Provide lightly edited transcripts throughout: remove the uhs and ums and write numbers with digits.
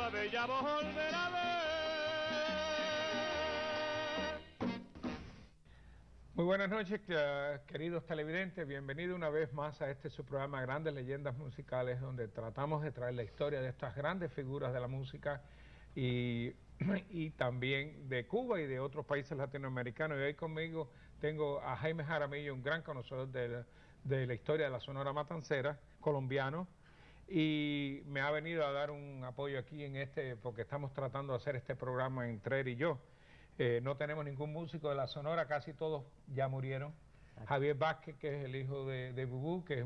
pa' bella volver a ver. Muy buenas noches, queridos televidentes. Bienvenidos una vez más a este su programa Grandes Leyendas Musicales, donde tratamos de traer la historia de estas grandes figuras de la música y también de Cuba y de otros países latinoamericanos. Y hoy conmigo tengo a Jaime Jaramillo, un gran conocedor de la historia de la Sonora Matancera, colombiano, y me ha venido a dar un apoyo aquí porque estamos tratando de hacer este programa entre él y yo. No tenemos ningún músico de la Sonora, casi todos ya murieron. Javier Vázquez, que es el hijo de Bubú, que es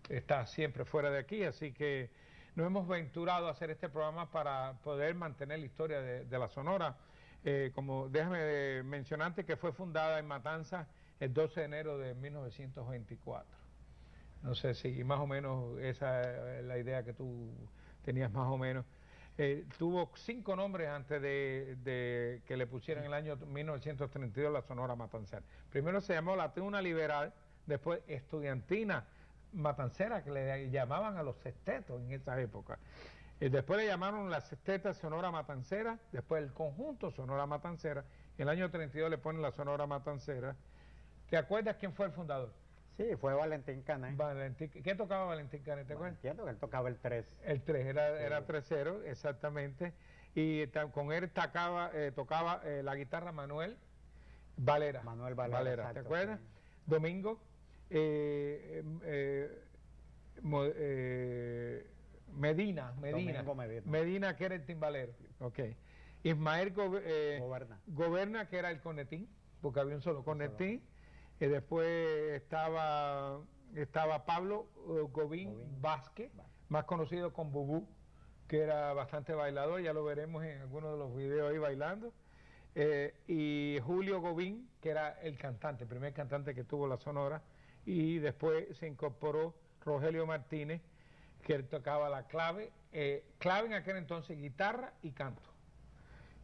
está siempre fuera de aquí, así que nos hemos venturado a hacer este programa para poder mantener la historia de la Sonora. Déjame mencionarte que fue fundada en Matanzas el 12 de enero de 1924. No sé si más o menos esa es la idea que tú tenías más o menos. Tuvo 5 nombres antes de que le pusieran en el año 1932 la Sonora Matancera. Primero se llamó la Tuna Liberal, después Estudiantina Matancera, que le llamaban a los sextetos en esa época. Después le llamaron la Sexteta Sonora Matancera, después el Conjunto Sonora Matancera. En el año 32 le ponen la Sonora Matancera. ¿Te acuerdas quién fue el fundador? Sí, fue Valentín Cané. ¿Qué tocaba Valentín Cané? ¿Te acuerdas? Entiendo que él tocaba el 3. El 3, era 3-0, exactamente. Y con él tocaba la guitarra Manuel Valera. Manuel Valera, exacto, ¿te acuerdas? Sí. Domingo, Medina, que era el timbalero. Okay. Ismael Goberna, que era el cornetín, porque había un solo cornetín. Después estaba Pablo Gobín Vázquez, más conocido como Bubú, que era bastante bailador, ya lo veremos en algunos de los videos ahí bailando. Y Julio Gobín, que era el primer cantante que tuvo la Sonora, y después se incorporó Rogelio Martínez, que él tocaba la clave en aquel entonces, guitarra y canto.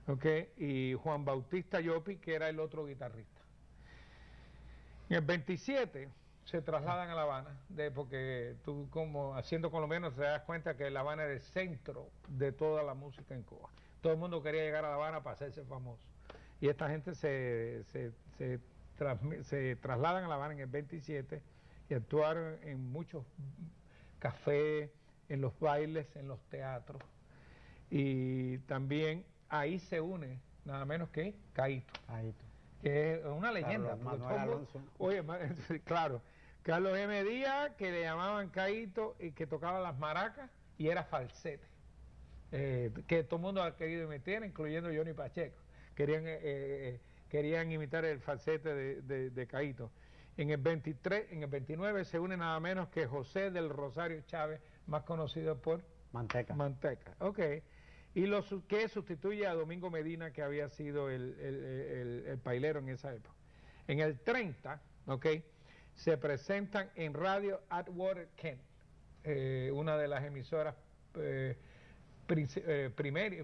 Okay. Y Juan Bautista Llopi, que era el otro guitarrista. En el 27 se trasladan a La Habana, porque tú como haciendo colombiano te das cuenta que La Habana era el centro de toda la música en Cuba. Todo el mundo quería llegar a La Habana para hacerse famoso. Y esta gente se trasladan a La Habana en el 27 y actuaron en muchos cafés, en los bailes, en los teatros. Y también ahí se une nada menos que Caíto. Que es una leyenda. Oye, claro, Carlos M. Díaz, que le llamaban Caíto y que tocaba las maracas y era falsete, que todo el mundo ha querido imitar, incluyendo Johnny Pacheco. Querían imitar el falsete de Caíto. En el 29 se une nada menos que José del Rosario Chávez, más conocido por Manteca. Okay. Y que sustituye a Domingo Medina, que había sido el pailero en esa época. En el 30, se presentan en Radio Atwater Kent, una de las emisoras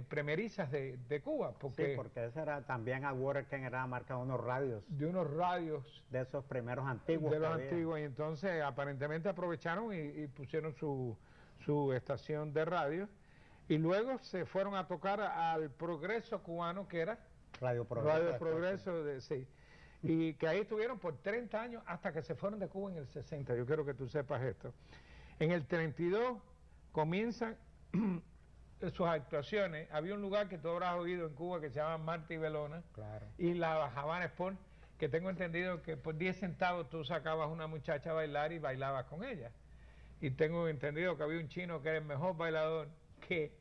primerizas de Cuba. Porque ese era también Atwater Kent, era marca de unos radios. De unos radios. De esos primeros antiguos. De los antiguos, y entonces aparentemente aprovecharon y pusieron su estación de radio. Y luego se fueron a tocar al Progreso cubano, que era Radio Progreso. Sí. Y que ahí estuvieron por 30 años hasta que se fueron de Cuba en el 60. Yo quiero que tú sepas esto. En el 32 comienzan sus actuaciones. Había un lugar que tú habrás oído en Cuba que se llama Marta y Belona. Claro. Y la Habana Sport, que tengo entendido que por 10 centavos tú sacabas a una muchacha a bailar y bailabas con ella. Y tengo entendido que había un chino que era el mejor bailador que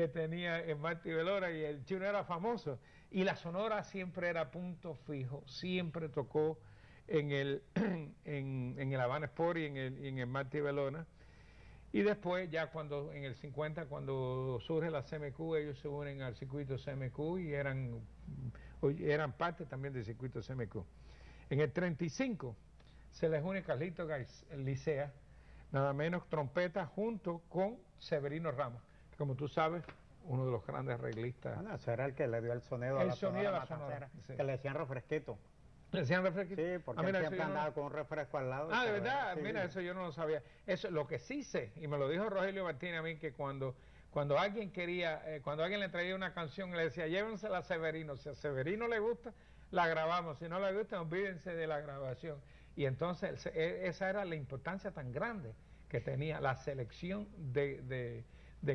tenía en Marta y Belona, y el chino era famoso. Y la Sonora siempre era punto fijo, siempre tocó en el Habana Sport y en el Marta y Belona. Y después, ya en el 50, cuando surge la CMQ, ellos se unen al circuito CMQ y eran parte también del circuito CMQ. En el 35 se les une Carlito Licea, nada menos trompeta, junto con Severino Ramos, que como tú sabes, uno de los grandes arreglistas. Bueno, ese era el que le dio el sonido a la Sonora, sí. Que le decían refresquito. ¿Le decían refresquito? Sí, porque él siempre andaba con un refresco al lado. Ah, ¿de verdad? Sí. Mira, eso yo no lo sabía. Eso, lo que sí sé, y me lo dijo Rogelio Martínez a mí, que cuando Cuando alguien quería, cuando alguien le traía una canción, le decía, llévensela a Severino. Si a Severino le gusta, la grabamos. Si no le gusta, olvídense de la grabación. Y entonces esa era la importancia tan grande que tenía la selección de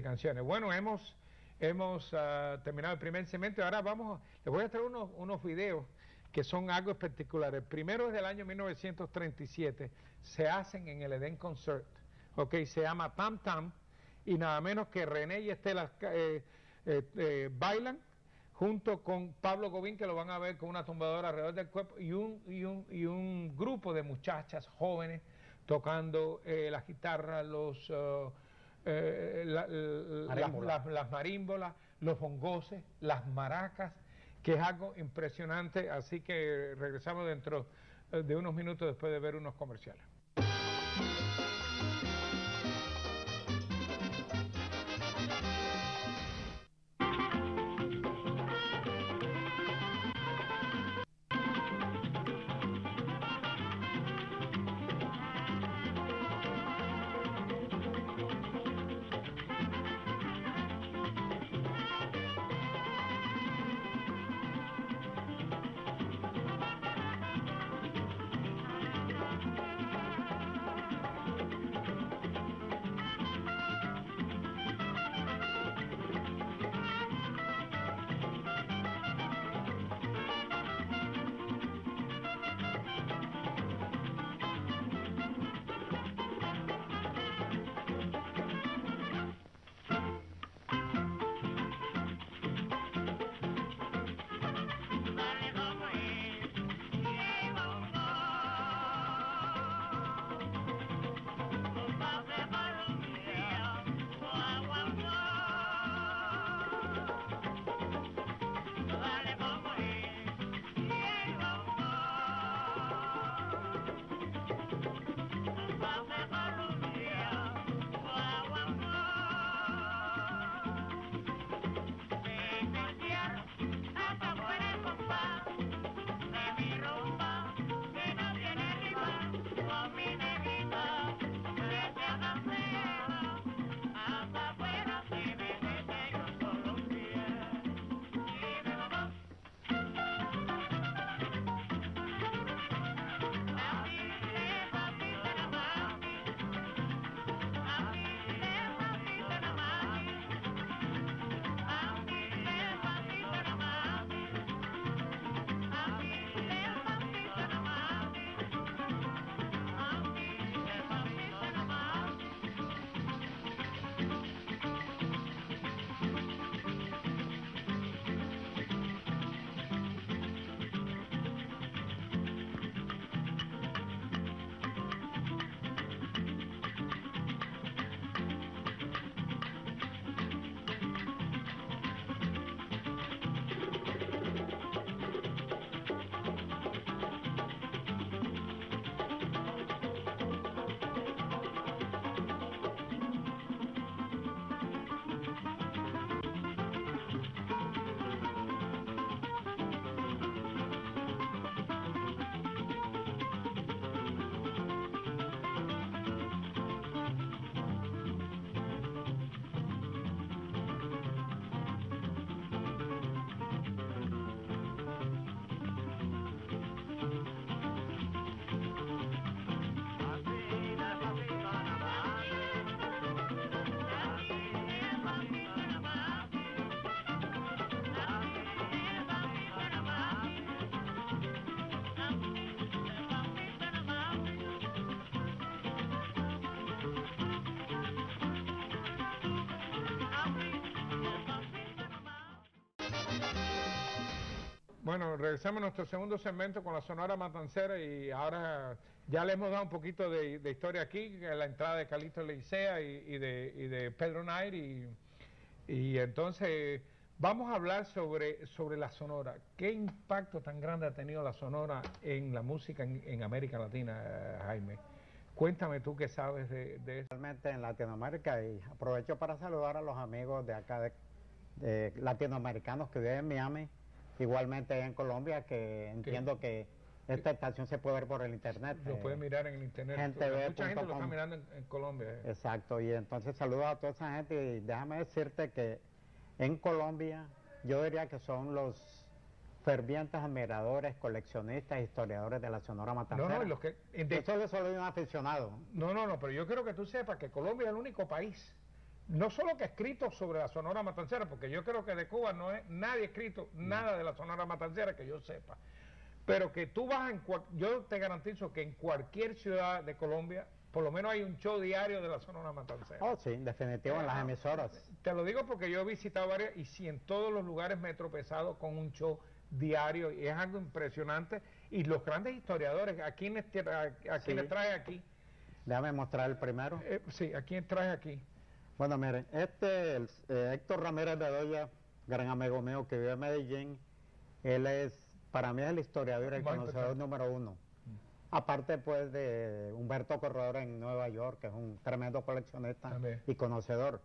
canciones. Bueno, hemos terminado el primer segmento y ahora les voy a traer unos videos que son algo espectacular. El primero es del año 1937, se hacen en el Eden Concert, se llama Tam Tam, y nada menos que René y Estela bailan junto con Pablo Gobín, que lo van a ver con una tumbadora alrededor del cuerpo, y un grupo de muchachas jóvenes tocando la guitarra, las marímbolas, los bongoses, las maracas, que es algo impresionante. Así que regresamos dentro de unos minutos después de ver unos comerciales. Bueno, regresamos a nuestro segundo segmento con la Sonora Matancera y ahora ya le hemos dado un poquito de historia aquí, la entrada de Calixto Licea y de Pedro Nair y entonces vamos a hablar sobre la Sonora. ¿Qué impacto tan grande ha tenido la Sonora en la música en América Latina, Jaime? Cuéntame tú qué sabes de eso. Realmente en Latinoamérica, y aprovecho para saludar a los amigos de acá de latinoamericanos que viven en Miami, igualmente en Colombia, que entiendo que Esta estación se puede ver por el internet. Lo pueden mirar en el internet. Mucha gente lo está mirando en Colombia. Exacto, y entonces saludos a toda esa gente y déjame decirte que en Colombia yo diría que son los fervientes admiradores, coleccionistas, historiadores de la Sonora Matancera. No, yo solo soy un aficionado. No, pero yo quiero que tú sepas que Colombia es el único país, no solo que ha escrito sobre la Sonora Matancera, porque yo creo que de Cuba no es nadie escrito nada de la Sonora Matancera que yo sepa, pero que tú vas yo te garantizo que en cualquier ciudad de Colombia por lo menos hay un show diario de la Sonora Matancera. Oh, sí, definitivo, en las emisoras. Te lo digo porque yo he visitado varias y sí, en todos los lugares me he tropezado con un show diario y es algo impresionante. Y los grandes historiadores, ¿a quiénes trae aquí? Déjame mostrar el primero. Sí, ¿a quién trae aquí? Bueno, miren, Héctor Ramírez Bedoya, gran amigo mío que vive en Medellín, él para mí es el historiador, el conocedor número uno. Aparte pues de Humberto Corredor en Nueva York, que es un tremendo coleccionista y conocedor.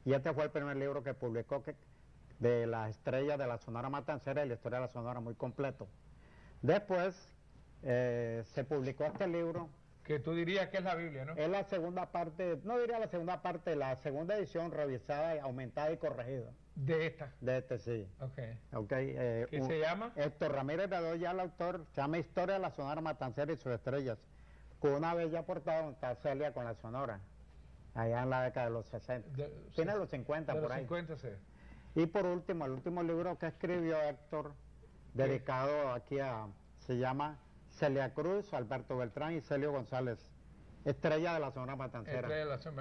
Y este fue el primer libro que publicó de las estrellas de la Sonora Matancera y la historia de la Sonora, muy completo. Después se publicó este libro. Que tú dirías que es la Biblia, ¿no? Es la segunda parte, no diría la segunda parte, la segunda edición revisada, aumentada y corregida. ¿De esta? De este, sí. Ok. ¿Qué se llama? Héctor Ramírez Bedoya, el autor, se llama Historia de la Sonora Matancera y sus estrellas, con una bella portada donde está Celia con la Sonora, allá en la década de los 60. Tiene los 50 por ahí. 50, sí. Y por último, el último libro que escribió Héctor, dedicado aquí se llama Celia Cruz, Alberto Beltrán y Celio González, estrella de la Sonora Matancera.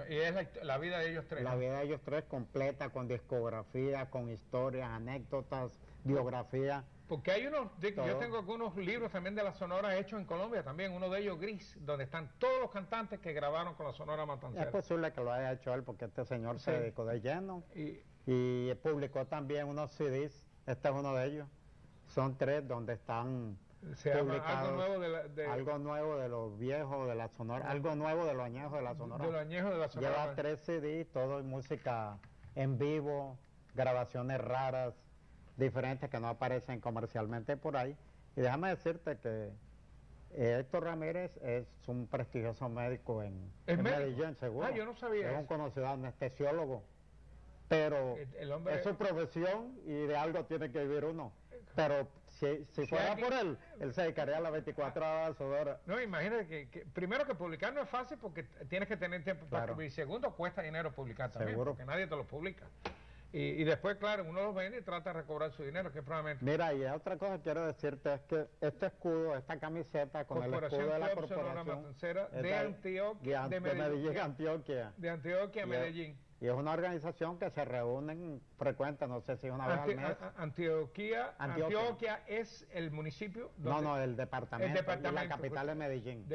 Y es la vida de ellos tres. La vida de ellos tres completa, con discografía, con historias, anécdotas, biografía. Porque hay yo tengo algunos libros también de la Sonora hechos en Colombia también, uno de ellos Gris, donde están todos los cantantes que grabaron con la Sonora Matancera. Es posible que lo haya hecho él porque este señor se dedicó de lleno y publicó también unos CDs, este es uno de ellos, son 3 donde están publicados algo nuevo de los viejos de la Sonora, algo nuevo de los añejos de la Sonora. De los añejos de la Sonora. Lleva 3 CDs, todo en música en vivo, grabaciones raras, diferentes que no aparecen comercialmente por ahí. Y déjame decirte que Héctor Ramírez es un prestigioso médico en Medellín, seguro. Yo no sabía Es un conocido anestesiólogo, pero es su profesión y de algo tiene que vivir uno. Pero si fuera por él se dedicaría a las 24 horas a horas. No, imagínate que primero que publicar no es fácil porque tienes que tener tiempo para escribir. Segundo, cuesta dinero publicar también, seguro, porque nadie te lo publica. Y después, claro, uno los vende y trata de recobrar su dinero, que probablemente... Mira, y otra cosa que quiero decirte es que este escudo, esta camiseta con el escudo de la corporación de Antioquia, de Medellín, Antioquia, Medellín. Y es una organización que se reúnen frecuente, no sé si una vez al mes. Antioquia es el municipio. No, el departamento. Y la capital de Medellín.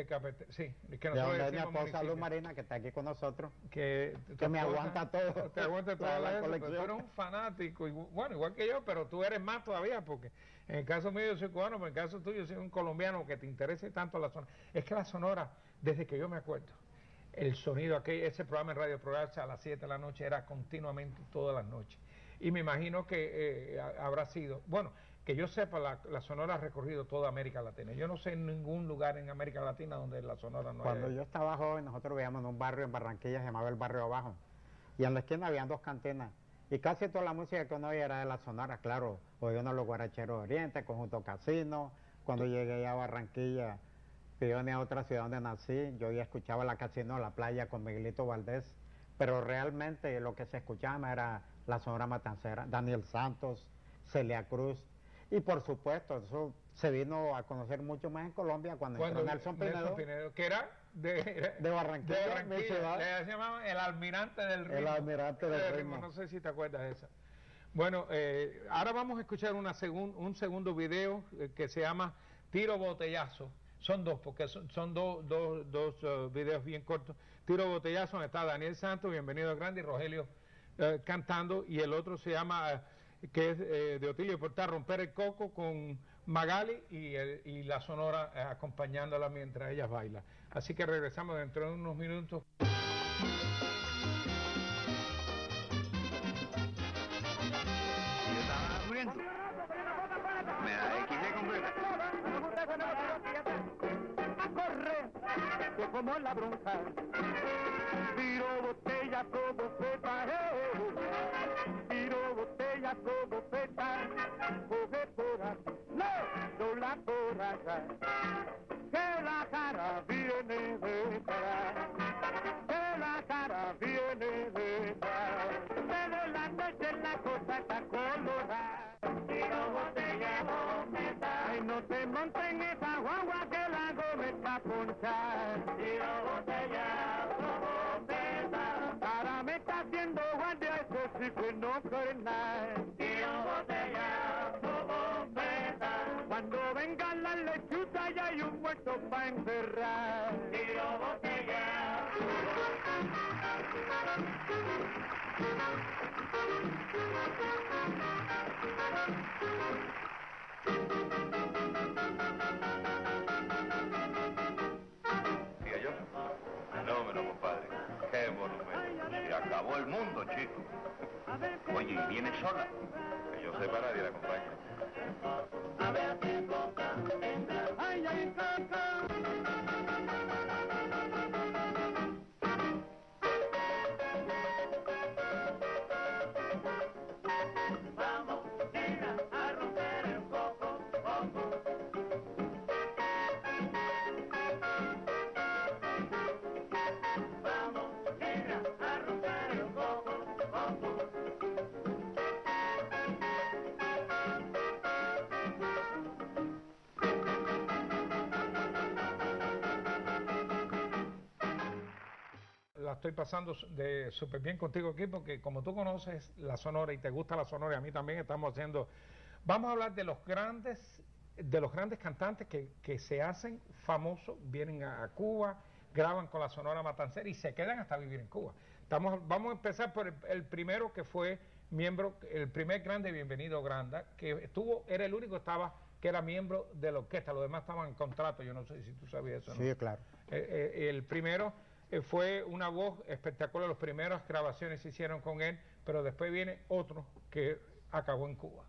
Sí, que nosotros de mi esposa Luz Marina, que está aquí con nosotros. Que me aguanta todo. Te aguanta toda la colección. Tú eres un fanático, igual que yo, pero tú eres más todavía, porque en el caso mío yo soy cubano, pero en el caso tuyo soy un colombiano que te interese tanto la Sonora. Es que la Sonora, desde que yo me acuerdo, el sonido, ese programa en Radio Progreso a las 7 de la noche era continuamente todas las noches. Y me imagino que habrá sido, bueno, que yo sepa, la Sonora ha recorrido toda América Latina. Yo no sé en ningún lugar en América Latina donde la Sonora no Cuando yo estaba joven, nosotros vivíamos en un barrio en Barranquilla, se llamaba el Barrio Abajo. Y en la esquina habían 2 cantinas. Y casi toda la música que uno oía era de la Sonora, claro. Oía uno los Guaracheros de Oriente, Conjunto Casino. Cuando llegué a Barranquilla, yo venía a otra ciudad donde nací, yo ya escuchaba la Casino, la playa con Miguelito Valdés, pero realmente lo que se escuchaba era la Sonora Matancera, Daniel Santos, Celia Cruz, y por supuesto, eso se vino a conocer mucho más en Colombia cuando entró Nelson Pinedo, que era de Barranquilla, mi ciudad. Le llamaban el almirante del ritmo. El almirante del ritmo. No sé si te acuerdas de esa. Bueno, ahora vamos a escuchar un segundo video que se llama Tiro Botellazo. Son 2, porque son dos videos bien cortos. Tiro Botellazo, donde está Daniel Santos, Bienvenido Grande, y Rogelio cantando, y el otro se llama, que es de Otilio Portal, Romper el Coco, con Magali y la Sonora acompañándola mientras ellas bailan. Así que regresamos dentro de unos minutos. Me da XD completa. fíjate, a correr, que como la bronca, tiro botella como feta, tiro botella como feta, coge por aquí, no la por acá, que la cara viene de atrás, que la cara viene de atrás, pero la noche la cosa está colorada, tiro botella como feta, ay no te montes en esa guagua que la goma está ponchada, tiro botella como feta, ahora me está haciendo guardia, eso sí que no cree nada, tiro botella como feta, cuando venga la lechuza ya hay un muerto pa' encerrar, tiro botella. ¿Y ellos? Fenómeno, compadre. Qué monumento. Se acabó el mundo, chico. Oye, ¿y viene sola? Que yo sepa, nadie la acompaña. Ay, ay, vamos, nena, a romper el coco, coco. Vamos, nena, a romper el coco, coco. La estoy pasando de súper bien contigo aquí porque como tú conoces la Sonora y te gusta la Sonora y a mí también estamos haciendo, vamos a hablar de los grandes cantantes que se hacen famosos, vienen a Cuba, graban con la Sonora Matancera y se quedan hasta vivir en Cuba. Vamos a empezar por el primero que fue miembro, el primer grande Bienvenido Granda, que era el único que era miembro de la orquesta, los demás estaban en contrato, yo no sé si tú sabías eso, ¿no? Sí, claro. El primero fue una voz espectacular, las primeras grabaciones se hicieron con él, pero después viene otro que acabó en Cuba,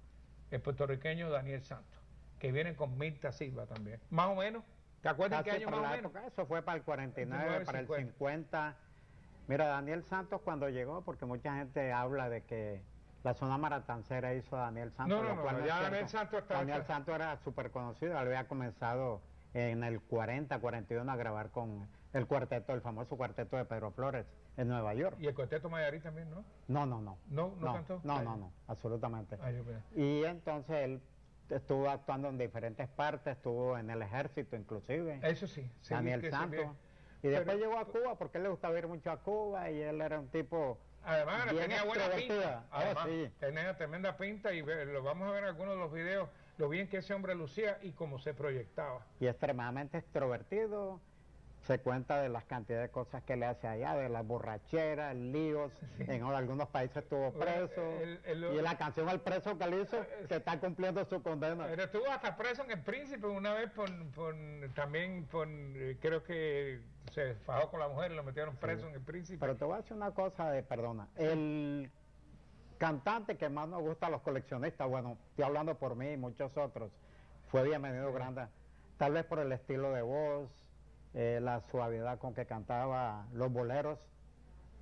el puertorriqueño Daniel Santos, que viene con Mirta Silva también. Más o menos, ¿te acuerdas qué Casi año para más o la menos? época, eso fue para el 49, 49, para el 50. 50. Mira, Daniel Santos cuando llegó, porque mucha gente habla de que la zona maratancera hizo a Daniel Santos. No, no, lo cual no, es ya cierto. Daniel Santos está... Daniel Santos era súper conocido, él había comenzado en el 40, 41 a grabar con el cuarteto, el famoso cuarteto de Pedro Flores en Nueva York. Y el Cuarteto Mayarí también, ¿no? No, no, no. ¿No cantó? No, Ay. no, no, absolutamente. Ay, yo pensé. Y entonces él estuvo actuando en diferentes partes, estuvo en el ejército inclusive. Eso sí. sí, Daniel que se Santos. ve. Y después Pero- llegó a Cuba porque él le gustaba ir mucho a Cuba y él era un tipo Además, bien tenía buena extrovertido. pinta. Además, Sí. tenía tremenda pinta y lo vamos a ver en algunos de los videos, lo bien que ese hombre lucía y cómo se proyectaba. Y extremadamente extrovertido. Se cuenta de las cantidades de cosas que le hace allá, de las borracheras, líos. Sí. En algunos países estuvo preso. Y la canción El preso que le hizo, que está cumpliendo su condena. Pero estuvo hasta preso en El Príncipe una vez también creo que se fajó con la mujer y lo metieron preso en El Príncipe. Pero te voy a decir una cosa, perdona. El cantante que más nos gusta a los coleccionistas, bueno, estoy hablando por mí y muchos otros, fue Bienvenido Granda. Tal vez por el estilo de voz, la suavidad con que cantaba los boleros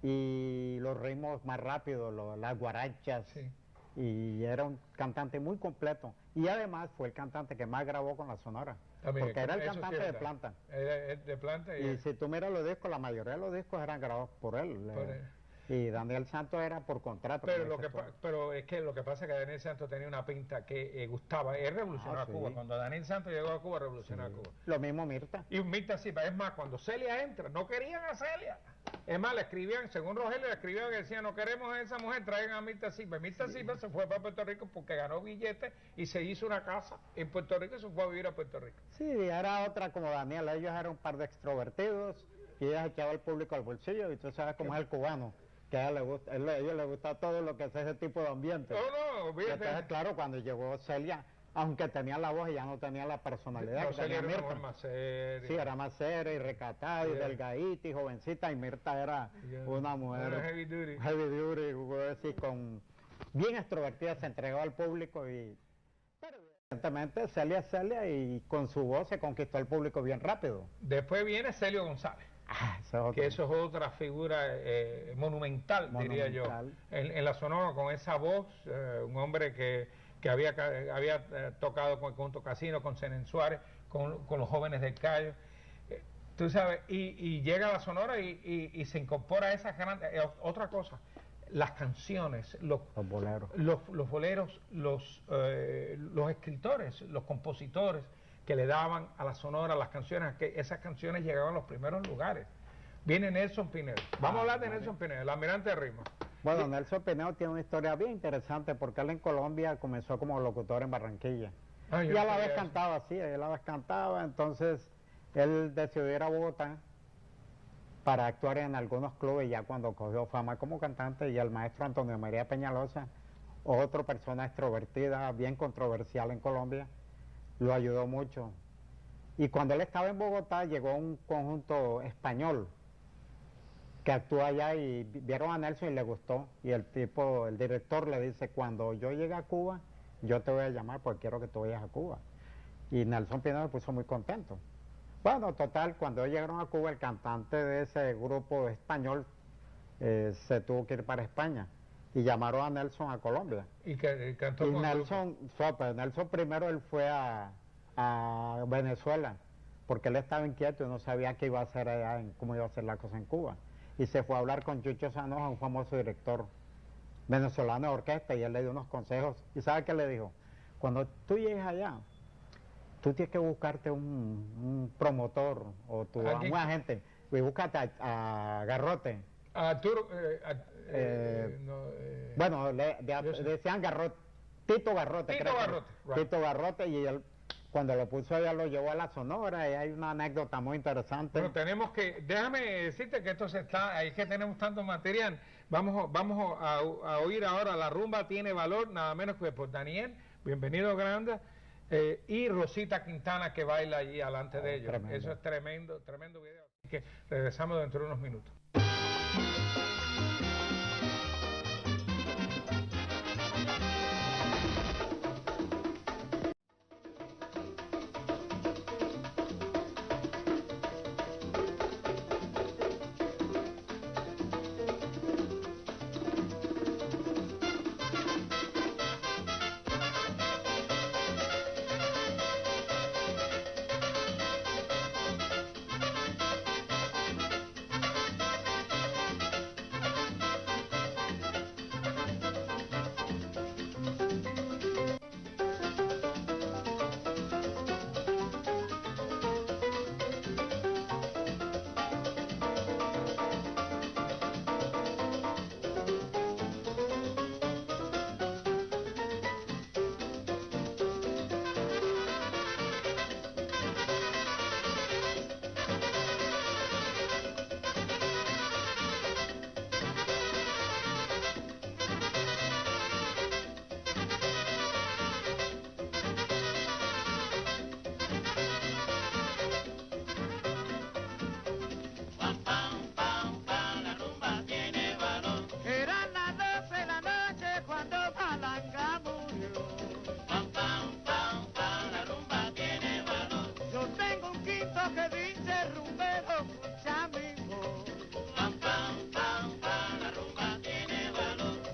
y los ritmos más rápidos, las guarachas. Sí. Y era un cantante muy completo. Y además fue el cantante que más grabó con la Sonora. También, Porque era el eso sí cantante es de verdad. planta. Era de planta Y si tú miras los discos, la mayoría de los discos eran grabados por él. Por él. Y Daniel Santos era por contrato. Pero, como dices tú. pero es que lo que pasa es que Daniel Santos tenía una pinta que gustaba. Él revolucionó Ah, a Cuba. sí. Cuando Daniel Santos llegó a Cuba, revolucionó a Sí. Cuba. Lo mismo Mirta. Y Mirta Silva, es más, cuando Celia entra, no querían a Celia. Es más, le escribían, según Rogelio, le escribían que decían, no queremos a esa mujer, traigan a Mirta Silva. Mirta Silva se fue para Puerto Rico porque ganó billetes y se hizo una casa en Puerto Rico y se fue a vivir a Puerto Rico. Sí, era otra como Daniel. Ellos eran un par de extrovertidos y ella echaba el público al bolsillo. Y tú sabes cómo es el cubano, que a ellos les gusta todo lo que es ese tipo de ambiente. No, Y entonces, fíjate. claro, cuando llegó Celia, aunque tenía la voz, ella no tenía la personalidad No, que Celia tenía era una Mirta. mujer más seria. Sí, era más seria y recatada y Sí. delgadita y jovencita, y Mirta era una mujer Una heavy duty. heavy duty, voy a decir, bien extrovertida, se entregaba al público y... Pero, Evidentemente, Celia es Celia y con su voz se conquistó al público bien rápido. Después viene Celio González, Eso es otro. que eso es otra figura monumental, diría yo, Monumental. en la Sonora, con esa voz, un hombre que había tocado con el Conjunto Casino, con Zenén Suárez, con los Jóvenes del Cayo. Tú sabes, y llega a la Sonora y se incorpora a esas grandes... otra cosa, las canciones, Los boleros. los boleros, los escritores, los compositores que le daban a la Sonora las canciones, que esas canciones llegaban a los primeros lugares. Viene Nelson Pinedo. Vamos a hablar de Nelson Pinedo, el almirante de ritmo. Bueno, Nelson Pinedo tiene una historia bien interesante porque él en Colombia comenzó como locutor en Barranquilla. Ah, yo Y a no la vez sabía eso. cantaba, sí, él a la vez cantaba, entonces él decidió ir a Bogotá para actuar en algunos clubes ya cuando cogió fama como cantante, y el maestro Antonio María Peñalosa, otra persona extrovertida, bien controversial en Colombia, lo ayudó mucho. Y cuando él estaba en Bogotá llegó un conjunto español que actuó allá y vieron a Nelson y le gustó, y el director le dice: cuando yo llegue a Cuba, yo te voy a llamar porque quiero que tú vayas a Cuba. Y Nelson Pinedo se puso muy contento. Bueno, total, cuando llegaron a Cuba, el cantante de ese grupo español se tuvo que ir para España y llamaron a Nelson a Colombia. Y que cantó Y con Nelson primero él fue a Venezuela, porque él estaba inquieto y no sabía qué iba a hacer allá, cómo iba a hacer la cosa en Cuba. Y se fue a hablar con Chucho Sanoja, un famoso director venezolano de orquesta, y él le dio unos consejos. ¿Y sabe qué le dijo? Cuando tú llegues allá, tú tienes que buscarte un promotor o un agente, y búscate a Garrote. Arturo, Bueno, yo sé. decían Garrote, Tito Garrote. Tito creo que era. Garrote, right. Tito Garrote, y él, cuando lo puso allá, lo llevó a la Sonora, y hay una anécdota muy interesante. Bueno, tenemos que, déjame decirte que esto se está, ahí que tenemos tanto material. Vamos a oír ahora La Rumba Tiene Valor, nada menos que por Daniel, bienvenido Granda, y Rosita Quintana, que baila allí alante de ellos. Tremendo. Eso es tremendo, tremendo video. Así que regresamos dentro de unos minutos. Eran las 12 de la noche cuando Palanga murió. Yo tengo un quinto que dice rumbero, escucha mi voz.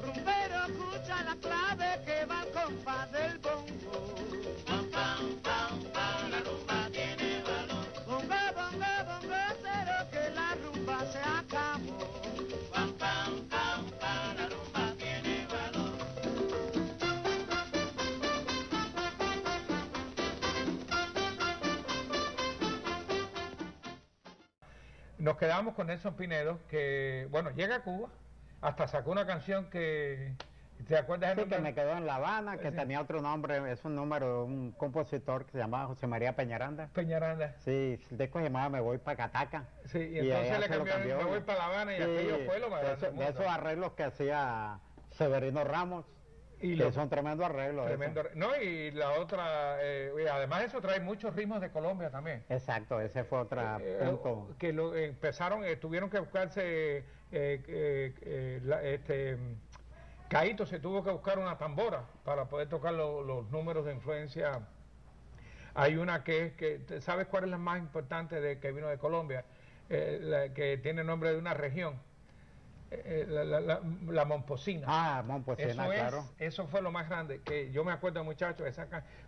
Rumbero, escucha la clave que va al compás del bongo. Bongo, bongo, bongo, cero que la rumba se acabó. Nos quedamos con Nelson Pinedo, que, bueno, llega a Cuba, hasta sacó una canción que, ¿te acuerdas del Sí, que nombre? me quedó en La Habana, que Sí. tenía otro nombre, es un número de un compositor que se llamaba José María Peñaranda. Peñaranda. Sí, el disco se llamaba Me Voy pa' Cataca. Sí, y allá entonces le se lo cambió, me voy para La Habana, y Sí, aquello fue lo más de, grande del de mundo. esos arreglos que hacía Severino Ramos, Y que lo- son tremendos arreglos. Tremendo. No, y la otra, y además eso trae muchos ritmos de Colombia también. Exacto, ese fue otro punto. Que empezaron, tuvieron que buscarse Caíto se tuvo que buscar una tambora para poder tocar los números de influencia. Hay una ¿sabes cuál es la más importante que vino de Colombia? La que tiene nombre de una región. La momposina. Ah, momposina, claro. Eso fue lo más grande, que yo me acuerdo, muchachos,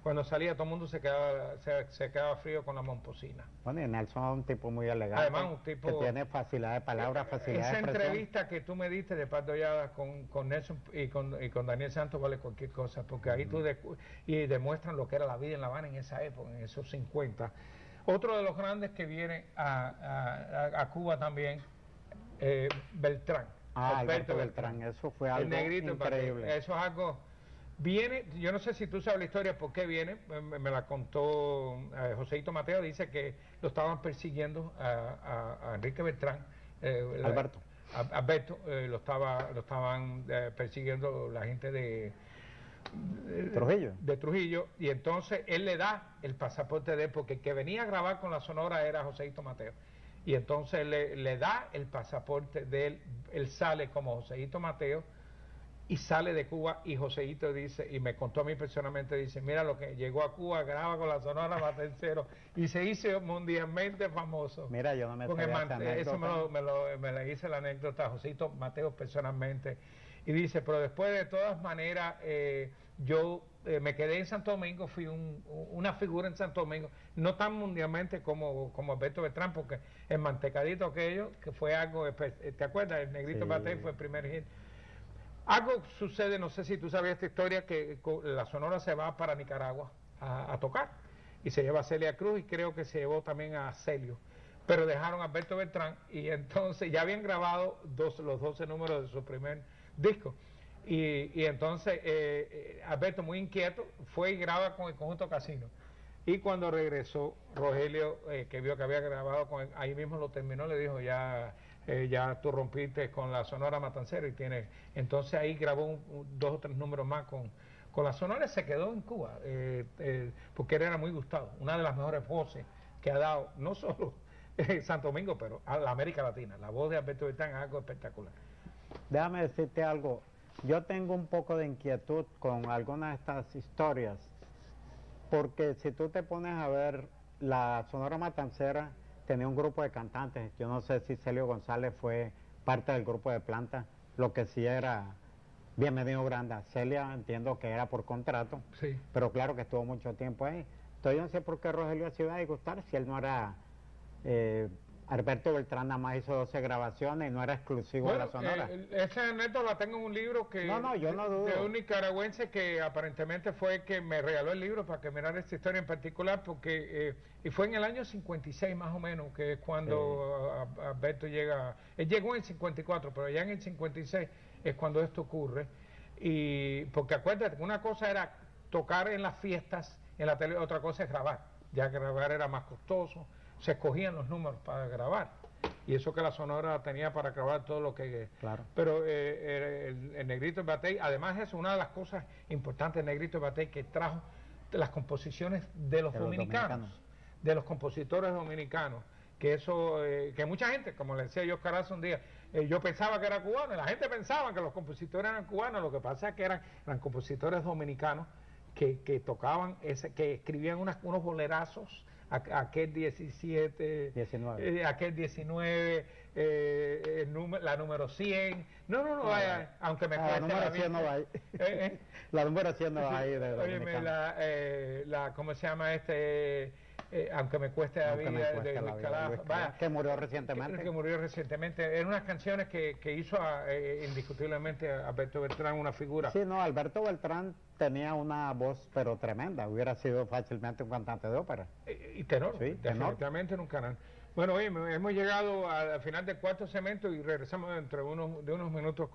cuando salía todo el mundo se quedaba frío con la momposina. Bueno, y Nelson es un tipo muy elegante. Además, un tipo que tiene facilidad de palabra, facilidad esa de expresión. entrevista que tú me diste de Paz Dollada con Nelson y con Daniel Santos vale cualquier cosa, porque ahí y demuestran lo que era la vida en La Habana en esa época, en esos 50. Otro de los grandes que viene a Cuba también, Beltrán. Alberto Beltrán, eso fue algo increíble. Eso es algo, yo no sé si tú sabes la historia por qué viene, me la contó Joséito Mateo, dice que lo estaban persiguiendo a Enrique Beltrán. Alberto, lo estaban persiguiendo la gente de Trujillo, y entonces él le da el pasaporte de él, porque el que venía a grabar con la Sonora era Joséito Mateo. Y entonces le da el pasaporte de él sale como Joséito Mateo y sale de Cuba, y Joséito dice, y me contó a mí personalmente, dice, mira lo que llegó a Cuba, graba con la Sonora Matancero y se hizo mundialmente famoso. Mira, yo no me sabía esa anécdota. Eso me la hice la anécdota a Joséito Mateo personalmente, y dice, pero después de todas maneras yo me quedé en Santo Domingo, fui una figura en Santo Domingo, no tan mundialmente como Alberto Beltrán, porque el mantecadito aquello, que fue algo, ¿te acuerdas? El Negrito Sí. Batey fue el primer hit. Algo sucede, no sé si tú sabías esta historia, que la Sonora se va para Nicaragua a tocar, y se lleva a Celia Cruz, y creo que se llevó también a Celio, pero dejaron a Alberto Beltrán, y entonces ya habían grabado los 12 números de su primer disco. Y entonces Alberto, muy inquieto, fue y graba con el conjunto Casino. Y cuando regresó, Rogelio, que vio que había grabado con él, ahí mismo lo terminó, le dijo, ya tú rompiste con la Sonora Matancera y tienes. Entonces ahí grabó 2 o 3 números más con la Sonora, y se quedó en Cuba, porque él era muy gustado. Una de las mejores voces que ha dado, no solo Santo Domingo, pero a la América Latina. La voz de Alberto Beltrán es algo espectacular. Déjame decirte algo. Yo tengo un poco de inquietud con algunas de estas historias, porque si tú te pones a ver, la Sonora Matancera tenía un grupo de cantantes. Yo no sé si Celio González fue parte del grupo de Planta, lo que sí era Bienvenido Granda. Celia entiendo que era por contrato, Sí. pero claro que estuvo mucho tiempo ahí. Entonces yo no sé por qué Rogelio se iba a disgustar si él no era... Alberto Beltrán nada más hizo 12 grabaciones y no era exclusivo de la Sonora. Esa anécdota la tengo en un libro que yo no dudo. de un nicaragüense que aparentemente fue el que me regaló el libro para que mirara esta historia en particular, porque y fue en el año 56 más o menos, que es cuando Alberto llega. Él llegó en el 54, pero ya en el 56 es cuando esto ocurre. Y porque acuérdate, una cosa era tocar en las fiestas, en la tele, otra cosa es grabar. Ya grabar era más costoso. Se escogían los números para grabar, y eso que la Sonora tenía para grabar todo lo que... Claro. Pero el Negrito Batey, además es una de las cosas importantes del Negrito Batey, que trajo las composiciones de los dominicanos, de los compositores dominicanos, que eso, que mucha gente, como le decía yo a Carazo un día, yo pensaba que era cubano, y la gente pensaba que los compositores eran cubanos, lo que pasa es que eran compositores dominicanos que tocaban, que escribían unos bolerazos, aquel 19, aquel 19, la número 100, vaya, aunque me cueste la número 100 no va ahí. La número 100 no va ahí. ¿Cómo se llama aunque me cueste la vida, de Luis Calaf, que murió recientemente. Eran unas canciones que hizo indiscutiblemente Alberto Beltrán, una figura. Sí, no, Alberto Beltrán tenía una voz pero tremenda, hubiera sido fácilmente un cantante de ópera. Y tenor, sí, definitivamente en un canal. Bueno, oye, hemos llegado al final del cuarto segmento y regresamos dentro de unos minutos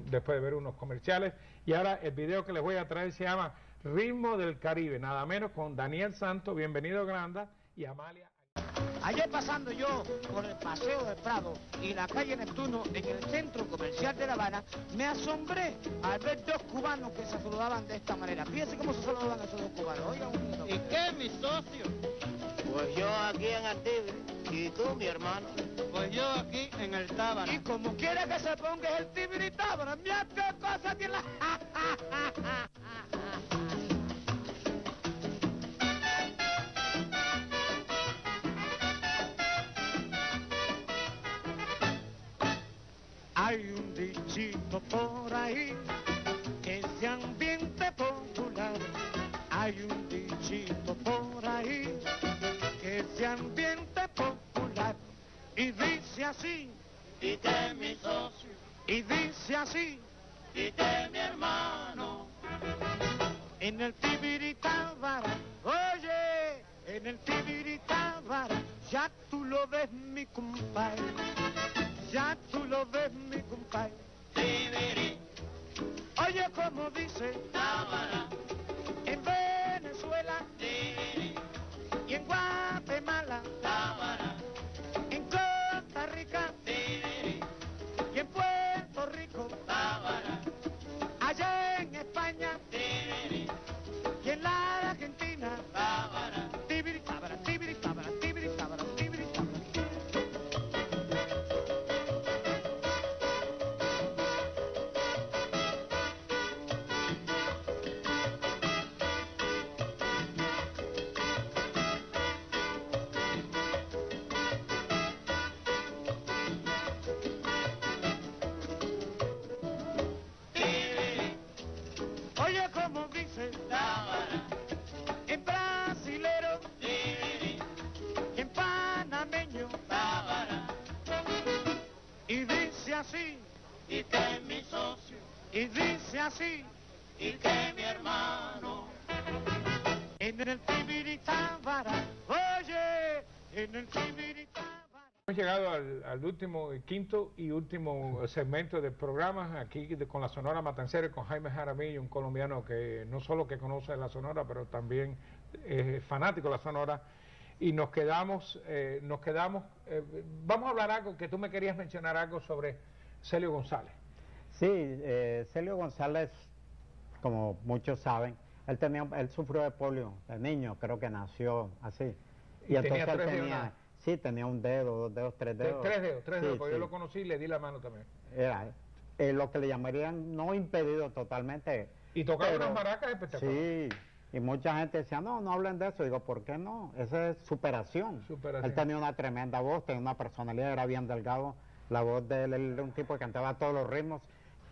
después de ver unos comerciales. Y ahora el video que les voy a traer se llama Ritmo del Caribe, nada menos, con Daniel Santos, Bienvenido Granda, y Amalia. Ayer pasando yo por el Paseo del Prado y la calle Neptuno en el centro comercial de La Habana, me asombré al ver 2 cubanos que se saludaban de esta manera. Fíjense cómo se saludaban esos 2 cubanos. Oigan un minuto. ¿Y qué, mi socio? Pues yo aquí en Antigre. ¿Y tú, mi hermano? Pues yo aquí en el Tábara. Y como quiera que se ponga el tibiri Tábara, mira qué cosa tiene la... Hay un dichito por ahí que es de ambiente popular. Hay un dichito por ahí que es de ambiente popular. Y dice así, y que mi socio. Y dice así, y que mi hermano. En el Tibiritábara, oye, en el Tibiritábara, ya tú lo ves mi compadre. Ya tú lo ves mi compadre. Tibiri. Oye como dice Tábara. En Venezuela. Tibiri. Y en Guatemala. Tábara. En Costa Rica. Tibiri. Y en Puerto Rico. Tábara. Allá en España. Tibiri. Y en la Argentina. Tábara. Tibiri, tábara, tibiri, tábara, tibiri, tábara, tibiri, tábara. Oye como dice Tábara, en brasilero, y en panameño, Tábara. Y dice así, y que mi socio. Y dice así, y que mi hermano. En el Tibiritábara, oye, en el Tibiritábara. Hemos llegado al último, quinto y último segmento del programa, aquí con la Sonora Matancera, con Jaime Jaramillo, un colombiano que no solo que conoce la Sonora, pero también es fanático de la Sonora. Y nos quedamos, vamos a hablar algo, que tú me querías mencionar algo sobre Celio González. Sí, Celio González, como muchos saben, él sufrió de polio de niño, creo que nació así. Y entonces tenía él 3 dedos nada. sí, tenía un dedo, 2 dedos, 3 dedos. 3 dedos, Sí, porque sí. yo lo conocí y le di la mano también. Era lo que le llamarían no impedido totalmente. Y tocaba pero- unas maracas espectaculares. Sí, y mucha gente decía, no hablen de eso. Digo, ¿por qué no? Esa es superación. Superación. Él tenía una tremenda voz, tenía una personalidad, era bien delgado. La voz de él era un tipo que cantaba todos los ritmos,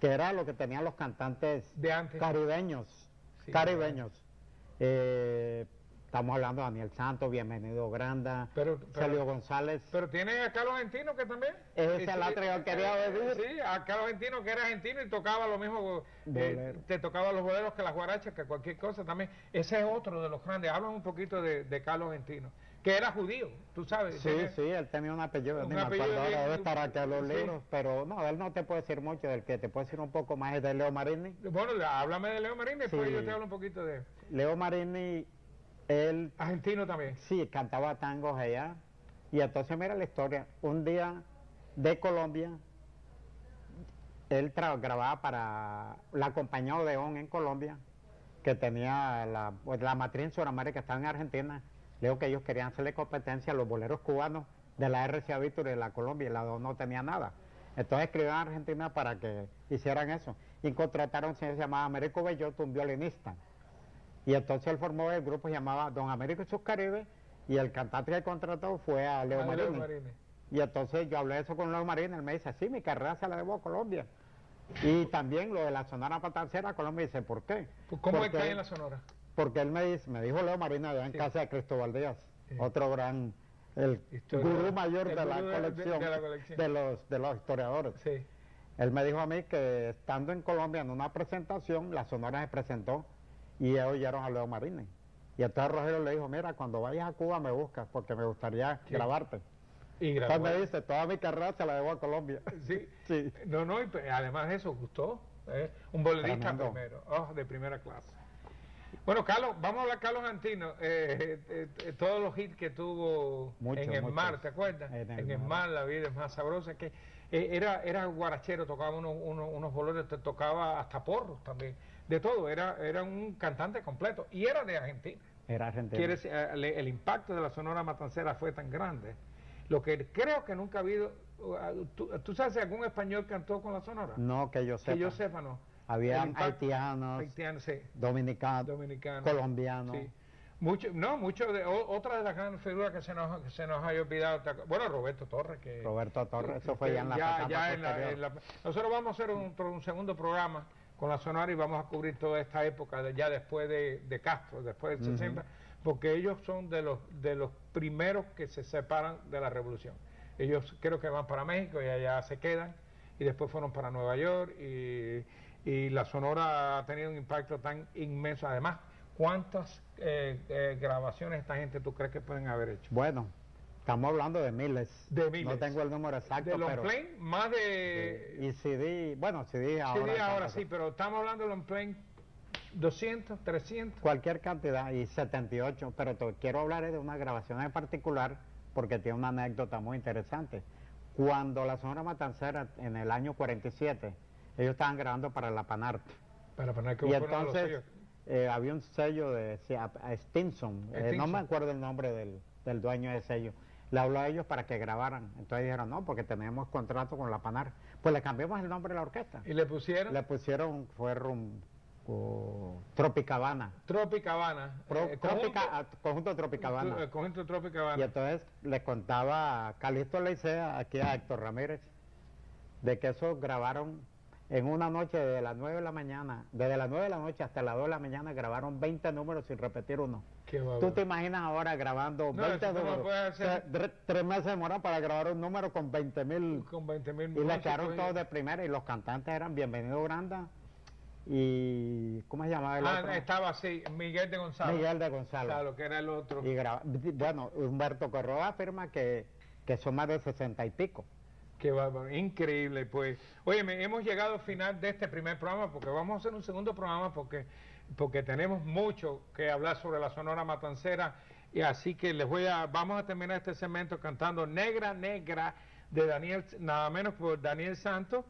que era lo que tenían los cantantes De antes. caribeños. Sí, Caribeños. Estamos hablando de Daniel Santos, Bienvenido Granda, Pero- Celio González. Pero tiene a Carlos Argentino que también. Esa es la otra que quería decir. Sí, a Carlos Argentino que era argentino y tocaba lo mismo, Bolero. te tocaba los boleros que las guarachas, que cualquier cosa también. Ese es otro de los grandes. Hablan un poquito de Carlos Argentino, que era judío, tú sabes. Sí, tenía- sí, él tenía un apellido, Un ni me apellido acuerdo ahora, bien- debe estar aquí en los sí. libros, pero no, él no te puede decir mucho, del que te puede decir un poco más es de Leo Marini. Bueno, háblame de Leo Marín, después Sí. yo te hablo un poquito de Leo Marini, él argentino también. sí cantaba tangos allá, y entonces mira la historia, un día de Colombia, él grababa para la compañía Odeón en Colombia, que tenía la matriz en Sudamérica, que estaba en Argentina. Leo que ellos querían hacerle competencia a los boleros cubanos de la RCA Víctor y de la Colombia, y la Odeón no tenía nada. Entonces escribieron a Argentina para que hicieran eso, y contrataron a un señor que se llamaba Américo Bellotto, un violinista. Y entonces él formó el grupo, se llamaba Don Américo y sus Caribes, y el cantante que contrató fue a Leo A Marini. Marini. Y entonces yo hablé de eso con Leo Marini, él me dice, sí, mi carrera se la debo a Colombia. Y también lo de la Sonora Matancera, Colombia, dice, ¿por qué? Pues, ¿cómo es que Porque- hay en la Sonora? Porque él me dijo Leo Marini allá en Sí. casa de Cristóbal Díaz, Sí. otro gran, el Historiador. gurú mayor El de la gurú colección, de la colección. de los historiadores. Sí. Él me dijo a mí que estando en Colombia en una presentación, la Sonora se presentó y ellos oyeron a Leo Marini. Y entonces Rogelio le dijo, mira, cuando vayas a Cuba me buscas porque me gustaría Sí. grabarte. Y grabó. Entonces me dice, toda mi carrera se la debo a Colombia. Sí. Sí. No, y además de eso, gustó. Un bolerista Tremendo. primero, de primera clase. Bueno, Carlos, vamos a hablar de Carlos Antino. Todos los hits que tuvo Muchos, en el muchos. mar, ¿te acuerdas? En el En el mar. mar, la vida es más sabrosa. Que era guarachero, tocaba unos boleros, te tocaba hasta porros también. De todo, era un cantante completo. Y era de Argentina. Era argentino. Quiere decir, el impacto de la Sonora Matancera fue tan grande. Lo que creo que nunca ha habido ¿Tú sabes si algún español cantó con la Sonora? No, que yo sepa. Que yo sepa, no. Había El impacto- haitianos, Haitianos, sí. dominicanos, Dominicanos. colombianos. Sí. Otra de las grandes figuras que se nos haya olvidado, bueno, Roberto Torres, que Roberto Torres, eso fue que ya en la etapa posterior. nosotros vamos a hacer un segundo programa con la Sonora y vamos a cubrir toda esta época ya después de Castro, después del 60, porque ellos son de los primeros que se separan de la revolución. Ellos creo que van para México y allá se quedan, y después fueron para Nueva York, y la Sonora ha tenido un impacto tan inmenso. Además, ¿cuántas grabaciones esta gente tú crees que pueden haber hecho? Bueno, estamos hablando de miles. De miles. No tengo el número exacto, De long pero... play, más de... y CD, bueno, CD ahora... CD ahora sí, pero estamos hablando de long play 200, 300. Cualquier cantidad, y 78, pero te quiero hablar de una grabación en particular, porque tiene una anécdota muy interesante. Cuando la Sonora Matancera, en el año 47, ellos estaban grabando para la Panart. Para poner que Y fue uno de los entonces sellos. había un sello de Stinson, no Stinson. me acuerdo el nombre del dueño del sello. Le habló a ellos para que grabaran. Entonces dijeron, no, porque tenemos contrato con la Panart. Pues le cambiamos el nombre de la orquesta. Y le pusieron Le pusieron, Tropicabana. Tropicabana. Conjunto Tropicabana. El conjunto Y Tropicabana. entonces le contaba a Calixto Leicea, aquí a Héctor Ramírez, de que eso grabaron en una noche desde las 9 de la mañana, desde las 9 de la noche hasta las 2 de la mañana grabaron 20 números sin repetir uno. Qué bárbaro. ¿Tú te imaginas ahora grabando No, 20 eso no lo números? puedes hacer. O sea, 3 meses demoran para grabar un número con 20,000. Con 20,000 Y le quedaron todos de primera, y los cantantes eran Bienvenido Granda y... ¿cómo se llamaba el otro? Estaba así, Miguel de Gonzalo. Miguel de Gonzalo. Claro, que era el otro. Bueno, Humberto Corroa afirma que son más de 60 y pico. Qué bárbaro, increíble, pues. Óyeme, hemos llegado al final de este primer programa, porque vamos a hacer un segundo programa porque tenemos mucho que hablar sobre la Sonora Matancera, y así que vamos a terminar este segmento cantando Negra, Negra, de Daniel, nada menos por Daniel Santos,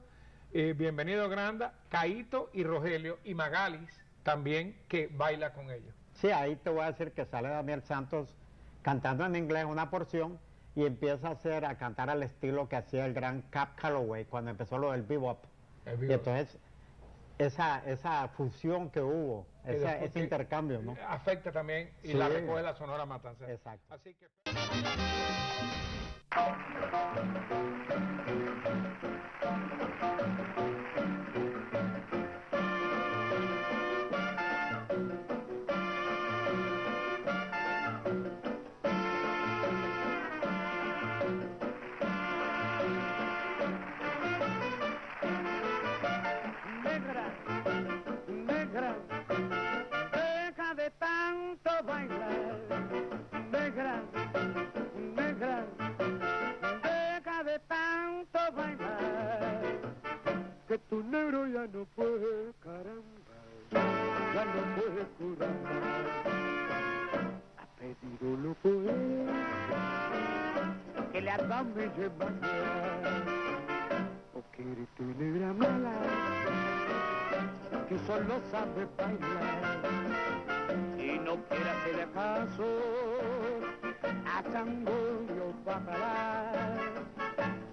Bienvenido Granda, Caíto y Rogelio, y Magalis también, que baila con ellos. Sí, ahí te voy a decir que sale Daniel Santos cantando en inglés una porción, y empieza a cantar al estilo que hacía el gran Cab Calloway cuando empezó lo del bebop. Y entonces esa fusión que hubo, ese intercambio, ¿no? Afecta también y Sí. la recoge la Sonora Matancera. Exacto. Así que... Negra, negra, deja de tanto bailar. Negra, negra, deja de tanto bailar. Que tu negro ya no puede, caramba, ya no puede curar. Ha pedido lo puede, que le hagan mi o quiere tu negra mala, que solo sabe bailar y no quiere hacerle caso a Changoyo Bacalar,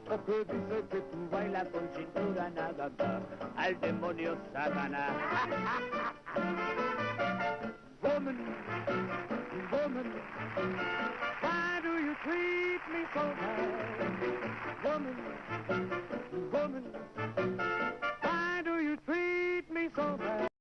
porque dice que tú bailas con cintura nada más al demonio Satanás. Woman.